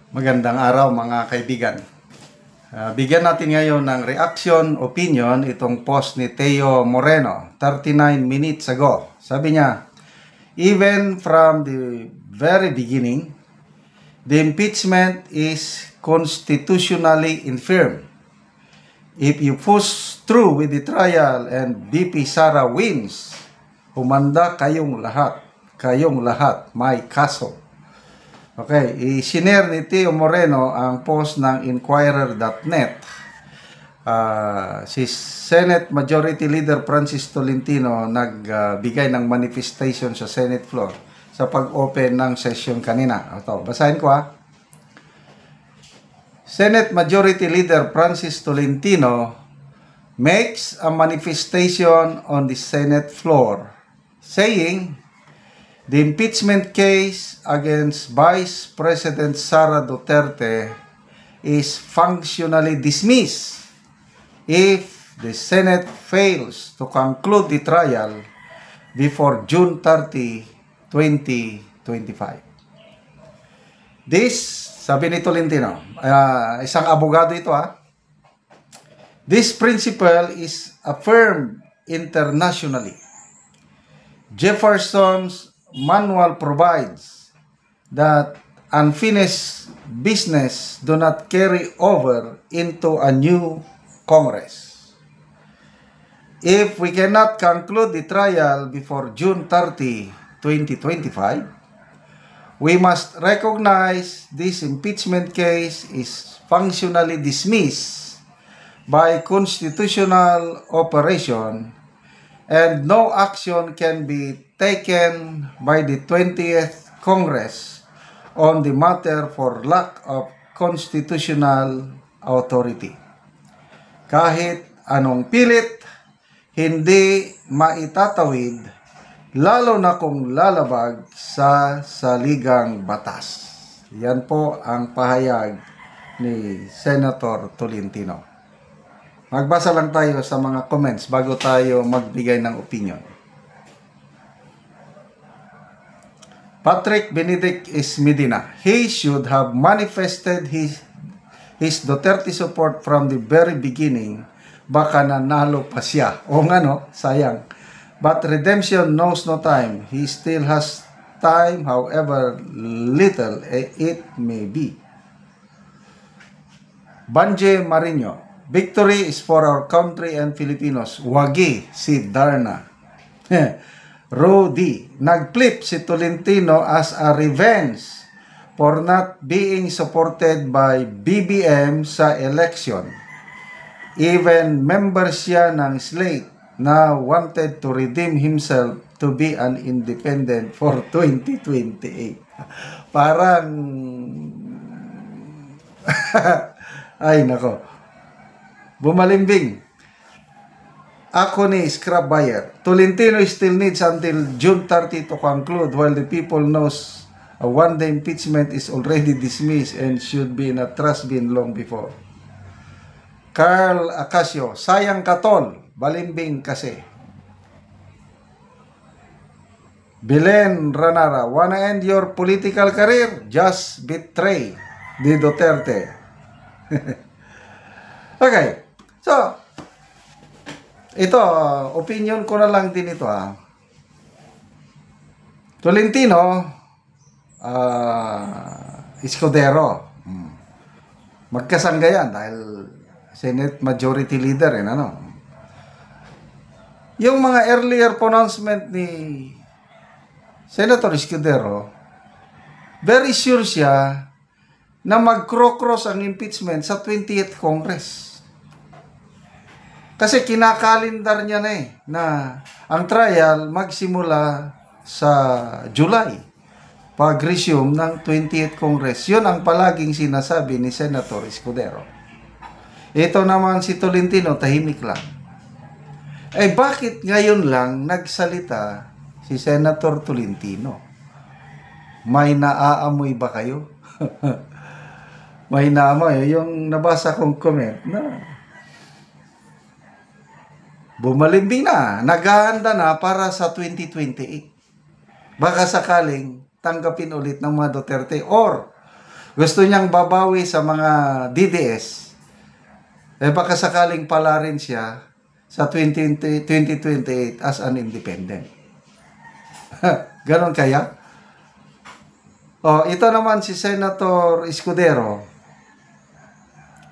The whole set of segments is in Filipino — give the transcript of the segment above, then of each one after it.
Magandang araw mga kaibigan. Bigyan natin ngayon ng reaction, opinion itong post ni Teo Moreno 39 minutes ago. Sabi niya, even from the very beginning, the impeachment is constitutionally infirm. If you push through with the trial and BP Sara wins, humanda kayong lahat may kaso. Okay, i-share ni Teo Moreno ang post ng Inquirer.net. Si Senate Majority Leader Francis Tolentino nagbigay ng manifestation sa Senate floor sa pag-open ng session kanina. Ito, basahin ko Senate Majority Leader Francis Tolentino makes a manifestation on the Senate floor saying the impeachment case against Vice President Sara Duterte is functionally dismissed if the Senate fails to conclude the trial before June 30, 2025. This, sabi ni Tolentino, isang abogado ito This principle is affirmed internationally. Jefferson's manual provides that unfinished business do not carry over into a new Congress. If we cannot conclude the trial before June 30, 2025, we must recognize this impeachment case is functionally dismissed by constitutional operation and no action can be taken by the 20th Congress on the matter for lack of constitutional authority. Kahit anong pilit, hindi maitatawid, lalo na kung lalabag sa saligang batas. Yan po ang pahayag ni Senator Tolentino. Magbasa lang tayo sa mga comments bago tayo magbigay ng opinion. Patrick Benedict Medina, he should have manifested his Duterte support from the very beginning. Baka nanalo pa siya. O nga no, sayang. But redemption knows no time. He still has time, however little it may be. Banje Marino, victory is for our country and Filipinos. Wagi si Darna. Rudy, nag-flip si Tolentino as a revenge for not being supported by BBM sa election. Even member siya ng slate na wanted to redeem himself to be an independent for 2028. Parang ay nako. Bumalimbing. Ako ni scrap buyer. Tolentino still needs until June 30 to conclude while the people knows a one-day impeachment is already dismissed and should be in a trash bin long before. Carl Acasio, sayang katol. Balimbing kasi. Belen Ranara, wanna end your political career? Just betray the Duterte. Okay. So, ito, opinion ko na lang din ito Tolentino, Escudero. Magkasangga yan dahil Senate Majority Leader Yung mga earlier pronouncement ni Senator Escudero, very sure siya na mag-cross ang impeachment sa 20th Congress. Kasi kinakalendar niya na ang trial magsimula sa July pag-resume ng 20th Congress. Yun ang palaging sinasabi ni Senator Escudero. Ito naman si Tolentino, tahimik lang. Bakit ngayon lang nagsalita si Senator Tolentino? May naaamoy ba kayo? May naamoy. Yung nabasa kong comment na bumalimbing na, naghahanda na para sa 2028. Baka sakaling tanggapin ulit ng mga Duterte or Gusto niyang babawi sa mga DDS. Eh baka sakaling pala rin siya sa 2028 as an independent. Ganon kaya? Oh, ito naman si Senator Escudero.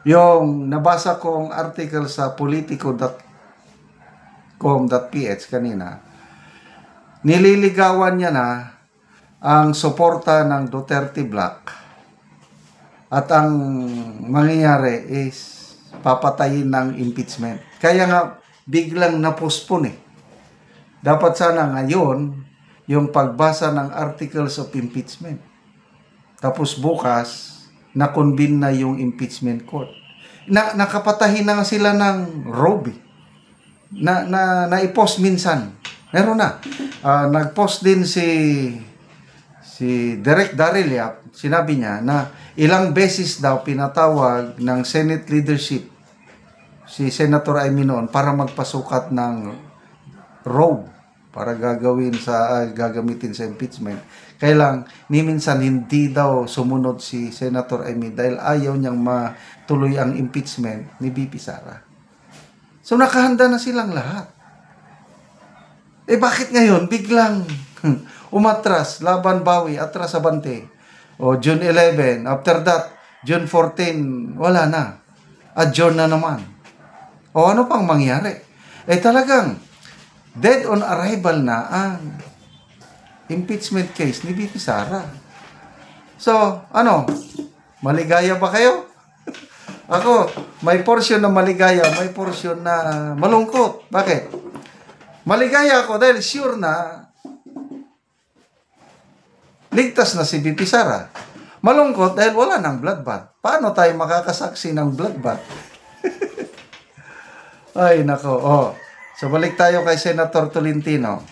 Yung nabasa kong article sa politico.com.ph kanina, nililigawan niya na ang suporta ng Duterte Black at ang mangyayari is papatayin ng impeachment. Kaya nga biglang na-postpone eh. Dapat sana ngayon yung pagbasa ng articles of impeachment. Tapos bukas, na-convene na yung impeachment court. Nakapatahin na nga sila ng robe. Na-i-post minsan. Meron na. Nag-post din si Direk Daryl Yap. Sinabi niya na ilang beses daw pinatawag ng Senate leadership si Senator Amy noon para magpasukat ng robe para gagamitin sa impeachment. Kaya lang, ni minsan hindi daw sumunod si Senator Amy dahil ayaw niyang matuloy ang impeachment ni BP Sara. So nakahanda na silang lahat. Eh bakit ngayon biglang umatras, laban bawi, atras abante? O June 11, after that, June 14, wala na. Adjourn na naman. O ano pang mangyari? Eh talagang dead on arrival na ang impeachment case ni BP Sara. So, ano? Maligaya ba kayo? Ako, may portion na maligaya, may portion na malungkot. Bakit? Maligaya ako dahil sure na ligtas na si BP Sara. Malungkot dahil wala ng bloodbath. Paano tayo makakasaksi ng bloodbath? Ay, nako. Oh. So, balik tayo kay Senator Tolentino.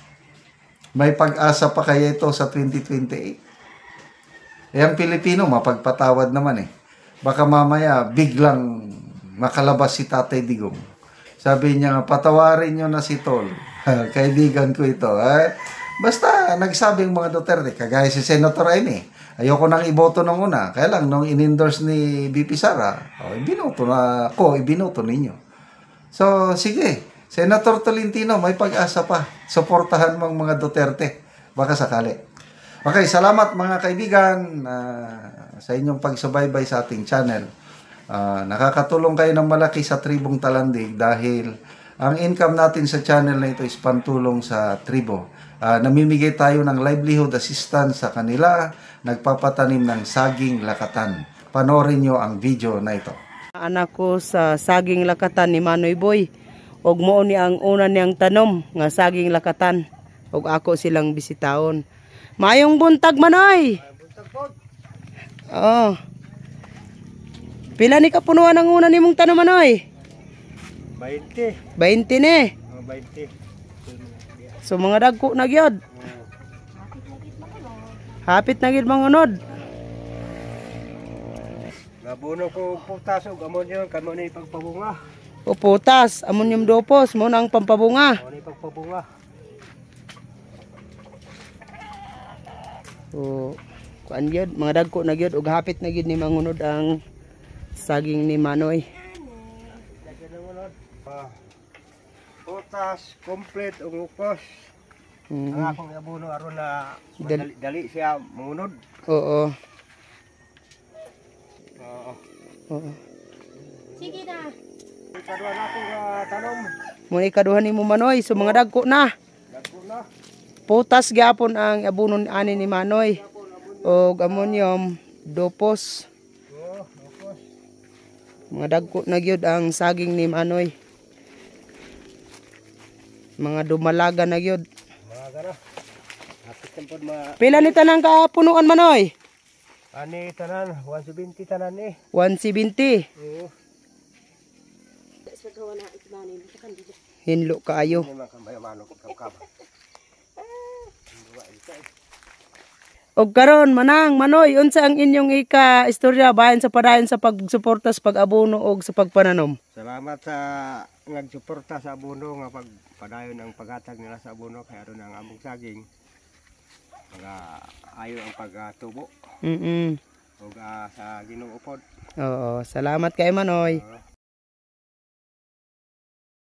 May pag-asa pa kaya ito sa 2028? Eh, ang Pilipino, mapagpatawad naman eh. Baka mamaya, biglang makalabas si Tatay Digong. Sabi niya, patawarin nyo na si Tol. Kaibigan ko ito. Basta, nagsabing mga Duterte, kagaya si Senator Amy. Ayoko nang iboto nung una. Kaya lang, nung in-endorse ni BP Sara, ibinoto na ako, ibinoto ninyo. So, sige. Senator Tolentino, may pag-asa pa. Suportahan mong mga Duterte. Baka sakali. Okay, salamat mga kaibigan sa inyong pagsubaybay sa ating channel. Nakakatulong kayo ng malaki sa Tribong Talandig dahil ang income natin sa channel na ito is pantulong sa tribo. Namimigay tayo ng livelihood assistance sa kanila, nagpapatanim ng saging lakatan. Panoorin nyo ang video na ito. Anak ko sa saging lakatan ni Manoy Boy. Og mo ni ang una niyang tanom nga saging lakatan. Og ako silang bisitaon. Mayong buntag Manoy. Buntag po. Oh. Pila ni kapunuan ang una nimong tanom Manoy? 20. 20 ni. 20. So mga dagko na gyud. Hapit na gyud mangunod. Nabuno ko putas ug amon kamo ni pagpabunga. O putas, ammonium dopos mo nang pampabunga. Amo ni pagpabunga. O kuan gyud mga dagko na gyud ug hapit na gyud ni mangunod ang saging ni Manoy. Putas complete ug upos. Ang akong abuno aron na dali siya mangunod. Oo. Oo. Sige na. Ikaduha na akong tanom. Muna ikaduhan ni mo Manoy, so mga dagko na. Dagko na. Putas gyapon ang abunon ani ni Manoy. Og ammonium dopos. Upos. Mga dagko na gyud ang saging ni Manoy. Mga dumalaga na gyud. Mga gara. Hapit tempod Pila ni tanang kapunuan Manoy? ani tanan 170 tanan ni. 170. Oo. Hinlo kaayo. Ni man kamay manok kab. Og karon manang Manoy, unsa ang inyong istorya bahin sa padayon sa pagsuporta sa pag-abono og sa pagpananom? Salamat sa nagsuporta sa abono nga pagpadayon ang paghatag nila sa abono kay aron ang among saging. Mga ayo ang pagtubo. ug sa Ginoo pod. Oo, salamat kay Manoy.